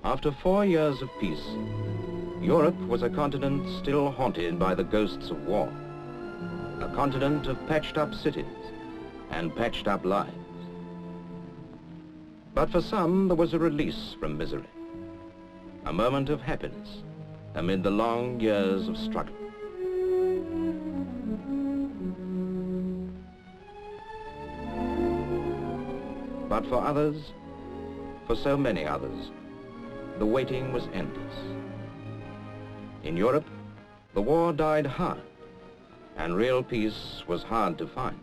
After 4 years of peace, Europe was a continent still haunted by the ghosts of war. A continent of patched-up cities and patched-up lives. But for some, there was a release from misery. A moment of happiness amid the long years of struggle. But for others, for so many others, the waiting was endless. In Europe, the war died hard, and real peace was hard to find.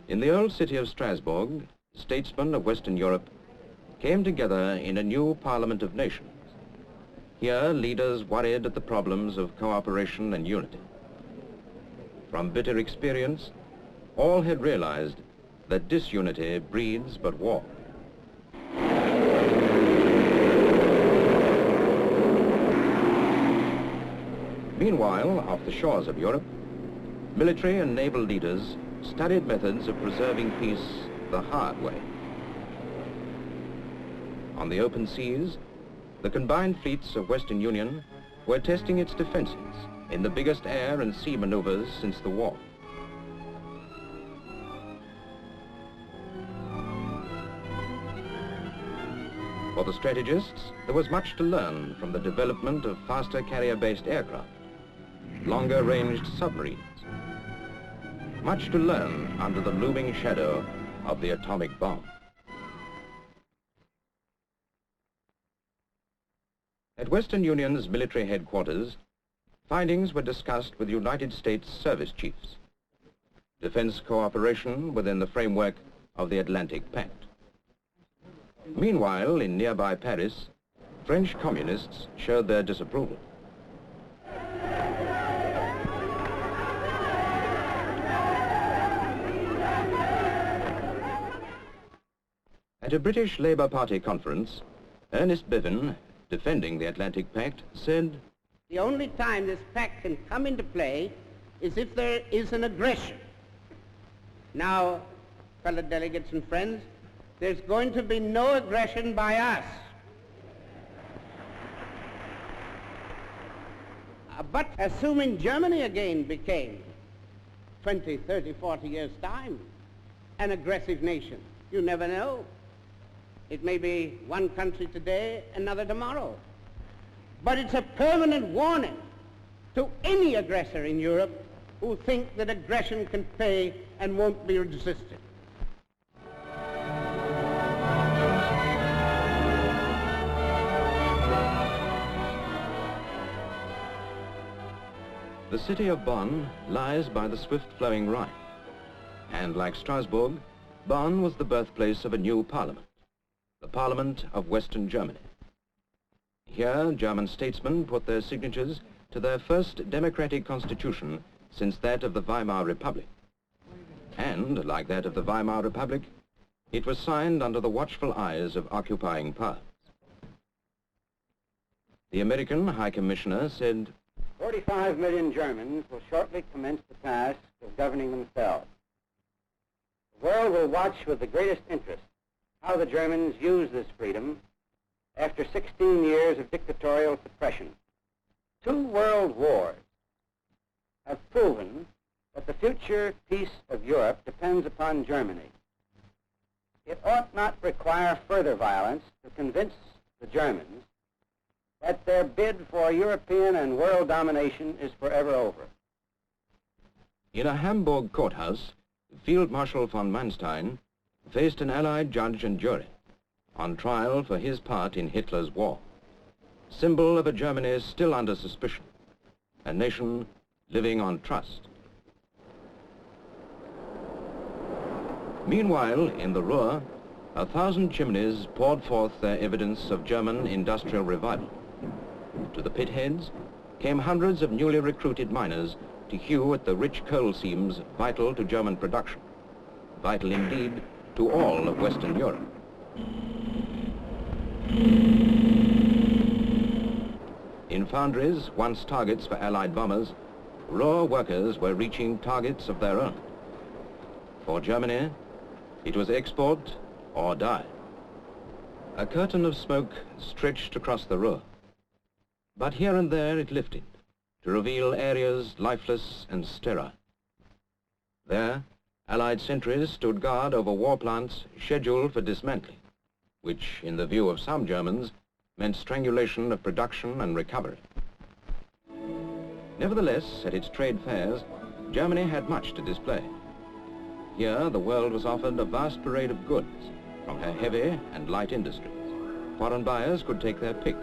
In the old city of Strasbourg, statesmen of Western Europe came together in a new Parliament of Nations. Here, leaders worried at the problems of cooperation and unity. From bitter experience, all had realized that disunity breeds but war. Meanwhile, off the shores of Europe, military and naval leaders studied methods of preserving peace the hard way. On the open seas, the combined fleets of Western Union were testing its defenses in the biggest air and sea maneuvers since the war. For the strategists, there was much to learn from the development of faster carrier-based aircraft, longer-ranged submarines. Much to learn under the looming shadow of the atomic bomb. At Western Union's military headquarters, findings were discussed with United States service chiefs. Defense cooperation within the framework of the Atlantic Pact. Meanwhile, in nearby Paris, French communists showed their disapproval. At a British Labour Party conference, Ernest Bevin, defending the Atlantic Pact, said, "The only time this pact can come into play is if there is an aggression. Now, fellow delegates and friends, there's going to be no aggression by us. But assuming Germany again became, 20, 30, 40 years' time, an aggressive nation, you never know. It may be one country today, another tomorrow. But it's a permanent warning to any aggressor in Europe who think that aggression can pay and won't be resisted." The city of Bonn lies by the swift-flowing Rhine, and like Strasbourg, Bonn was the birthplace of a new parliament, the Parliament of Western Germany. Here, German statesmen put their signatures to their first democratic constitution since that of the Weimar Republic. And, like that of the Weimar Republic, it was signed under the watchful eyes of occupying powers. The American High Commissioner said, 45 million Germans will shortly commence the task of governing themselves. The world will watch with the greatest interest how the Germans use this freedom after 16 years of dictatorial suppression. 2 world wars have proven that the future peace of Europe depends upon Germany. It ought not require further violence to convince the Germans that their bid for European and world domination is forever over. In a Hamburg courthouse, Field Marshal von Manstein faced an Allied judge and jury on trial for his part in Hitler's war, symbol of a Germany still under suspicion, a nation living on trust. Meanwhile, in the Ruhr, 1,000 chimneys poured forth their evidence of German industrial revival. To the pit heads came hundreds of newly recruited miners to hew at the rich coal seams vital to German production, vital indeed to all of Western Europe. In foundries, once targets for Allied bombers, Ruhr workers were reaching targets of their own. For Germany, it was export or die. A curtain of smoke stretched across the Ruhr, but here and there it lifted to reveal areas lifeless and sterile. There, Allied sentries stood guard over war plants scheduled for dismantling, which, in the view of some Germans, meant strangulation of production and recovery. Nevertheless, at its trade fairs, Germany had much to display. Here, the world was offered a vast parade of goods from her heavy and light industries. Foreign buyers could take their pick,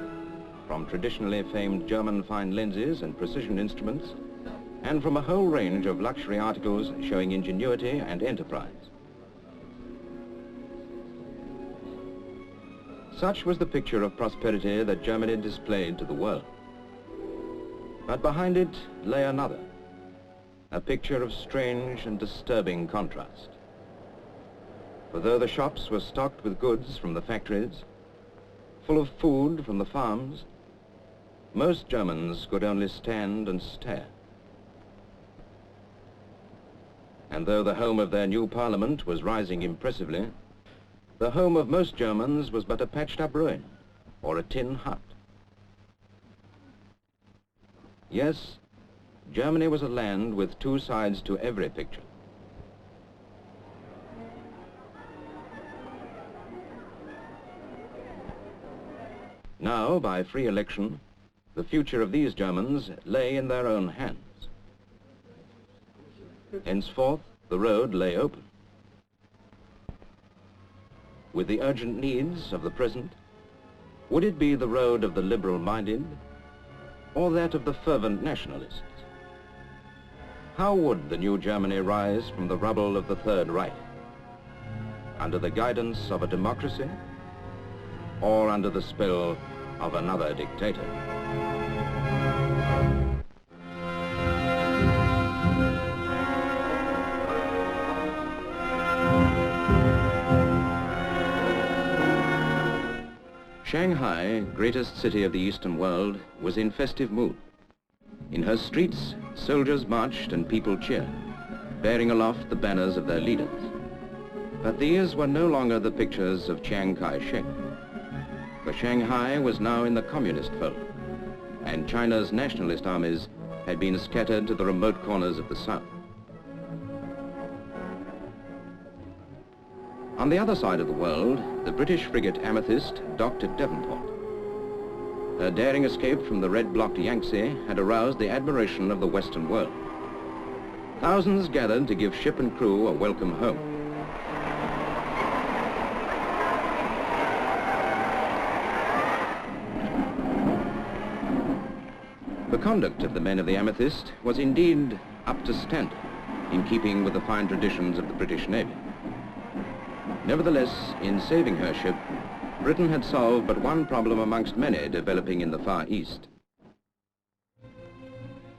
from traditionally famed German fine lenses and precision instruments, and from a whole range of luxury articles showing ingenuity and enterprise. Such was the picture of prosperity that Germany displayed to the world. But behind it lay another, a picture of strange and disturbing contrast. For though the shops were stocked with goods from the factories, full of food from the farms, most Germans could only stand and stare. And though the home of their new parliament was rising impressively, the home of most Germans was but a patched-up ruin or a tin hut. Yes, Germany was a land with two sides to every picture. Now, by free election, the future of these Germans lay in their own hands. Henceforth, the road lay open. With the urgent needs of the present, would it be the road of the liberal-minded or that of the fervent nationalists? How would the new Germany rise from the rubble of the Third Reich? Under the guidance of a democracy or under the spell of another dictator? Shanghai, greatest city of the Eastern world, was in festive mood. In her streets, soldiers marched and people cheered, bearing aloft the banners of their leaders. But these were no longer the pictures of Chiang Kai-shek, for Shanghai was now in the communist fold, and China's nationalist armies had been scattered to the remote corners of the south. On the other side of the world, the British frigate Amethyst docked at Devonport. Her daring escape from the red-blocked Yangtze had aroused the admiration of the Western world. Thousands gathered to give ship and crew a welcome home. The conduct of the men of the Amethyst was indeed up to standard, in keeping with the fine traditions of the British Navy. Nevertheless, in saving her ship, Britain had solved but one problem amongst many developing in the Far East.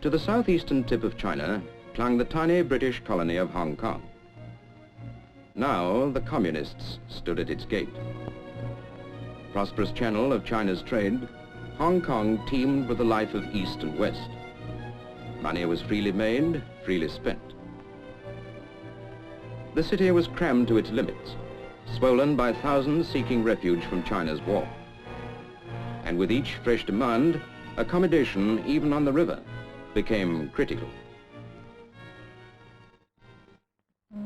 To the southeastern tip of China clung the tiny British colony of Hong Kong. Now the communists stood at its gate. Prosperous channel of China's trade, Hong Kong teemed with the life of East and West. Money was freely made, freely spent. The city was crammed to its limits, swollen by thousands seeking refuge from China's war. And with each fresh demand, accommodation, even on the river, became critical.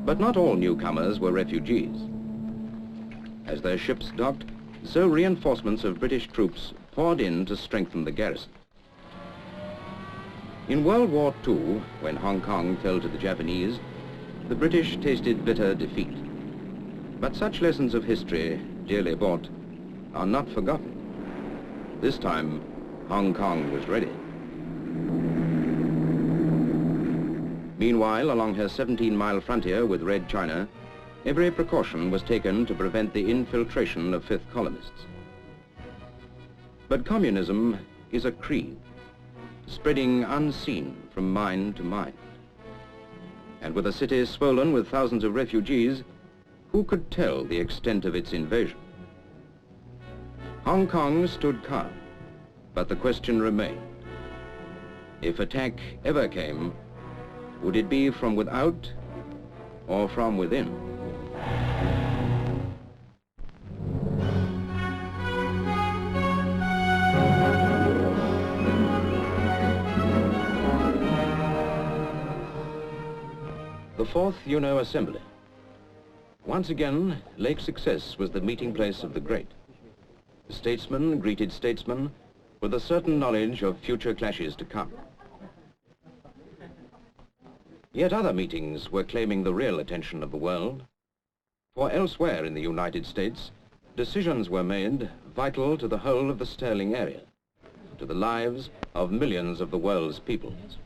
But not all newcomers were refugees. As their ships docked, so reinforcements of British troops poured in to strengthen the garrison. In World War II, when Hong Kong fell to the Japanese, the British tasted bitter defeat. But such lessons of history, dearly bought, are not forgotten. This time, Hong Kong was ready. Meanwhile, along her 17-mile frontier with Red China, every precaution was taken to prevent the infiltration of fifth columnists. But communism is a creed, spreading unseen from mind to mind. And with a city swollen with thousands of refugees, who could tell the extent of its invasion? Hong Kong stood calm, but the question remained. If attack ever came, would it be from without or from within? 4th UNO Assembly. Once again, Lake Success was the meeting place of the great. Statesmen greeted statesmen with a certain knowledge of future clashes to come. Yet other meetings were claiming the real attention of the world, for elsewhere in the United States, decisions were made vital to the whole of the Sterling area, to the lives of millions of the world's peoples.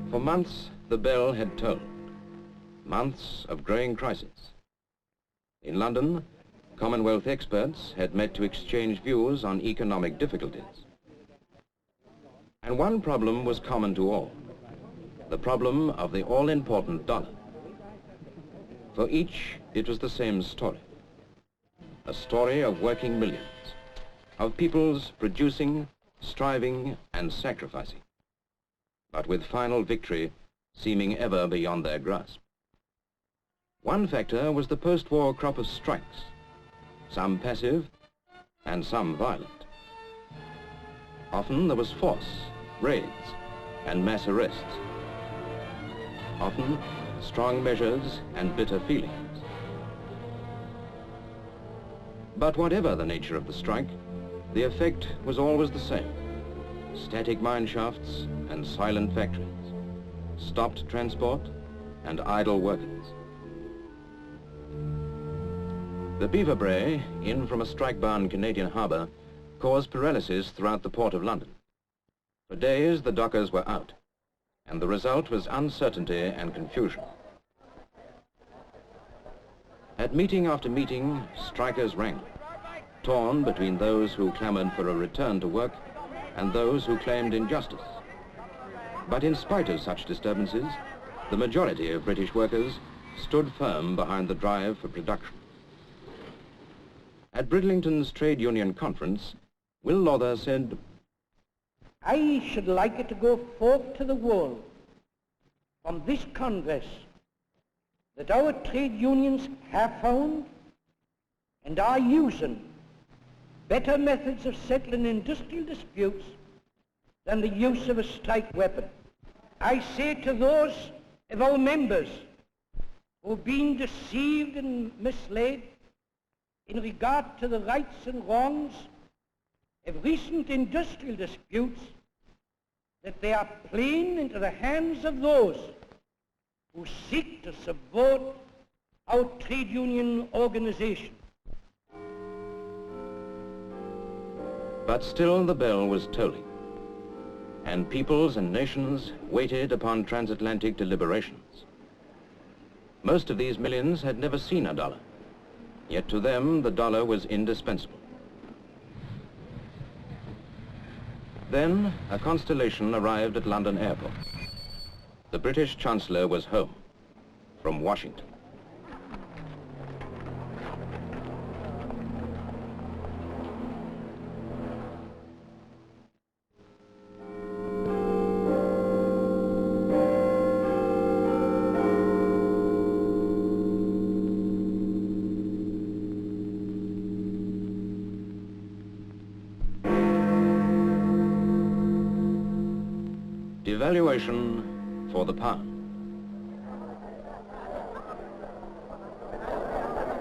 For months, the bell had tolled, months of growing crisis. In London, Commonwealth experts had met to exchange views on economic difficulties. And one problem was common to all, the problem of the all-important dollar. For each, it was the same story, a story of working millions, of peoples producing, striving, and sacrificing, but with final victory seeming ever beyond their grasp. One factor was the post-war crop of strikes, some passive and some violent. Often there was force, raids, and mass arrests. Often strong measures and bitter feelings. But whatever the nature of the strike, the effect was always the same. Static mine shafts and silent factories, stopped transport and idle workers. The Beaver Bray, in from a strike-bound Canadian harbour, caused paralysis throughout the port of London. For days the dockers were out, and the result was uncertainty and confusion. At meeting after meeting, strikers wrangled, torn between those who clamoured for a return to work and those who claimed injustice. But in spite of such disturbances, the majority of British workers stood firm behind the drive for production. At Bridlington's trade union conference, Will Lowther said, "I should like it to go forth to the world from this Congress that our trade unions have found and are using better methods of settling industrial disputes than the use of a strike weapon. I say to those of our members who have been deceived and misled in regard to the rights and wrongs of recent industrial disputes, that they are playing into the hands of those who seek to subvert our trade union organization." But still the bell was tolling, and peoples and nations waited upon transatlantic deliberations. Most of these millions had never seen a dollar, yet to them the dollar was indispensable. Then a constellation arrived at London Airport. The British Chancellor was home, from Washington. Devaluation for the pound.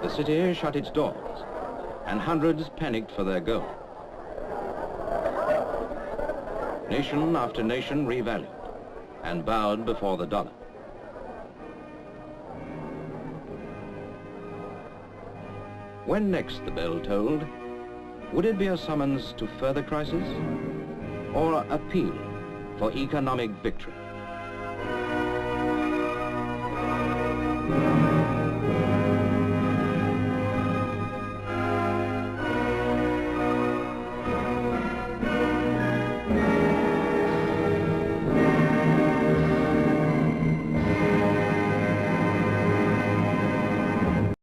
The city shut its doors, and hundreds panicked for their gold. Nation after nation revalued and bowed before the dollar. When next the bell tolled, would it be a summons to further crisis or appeal for economic victory?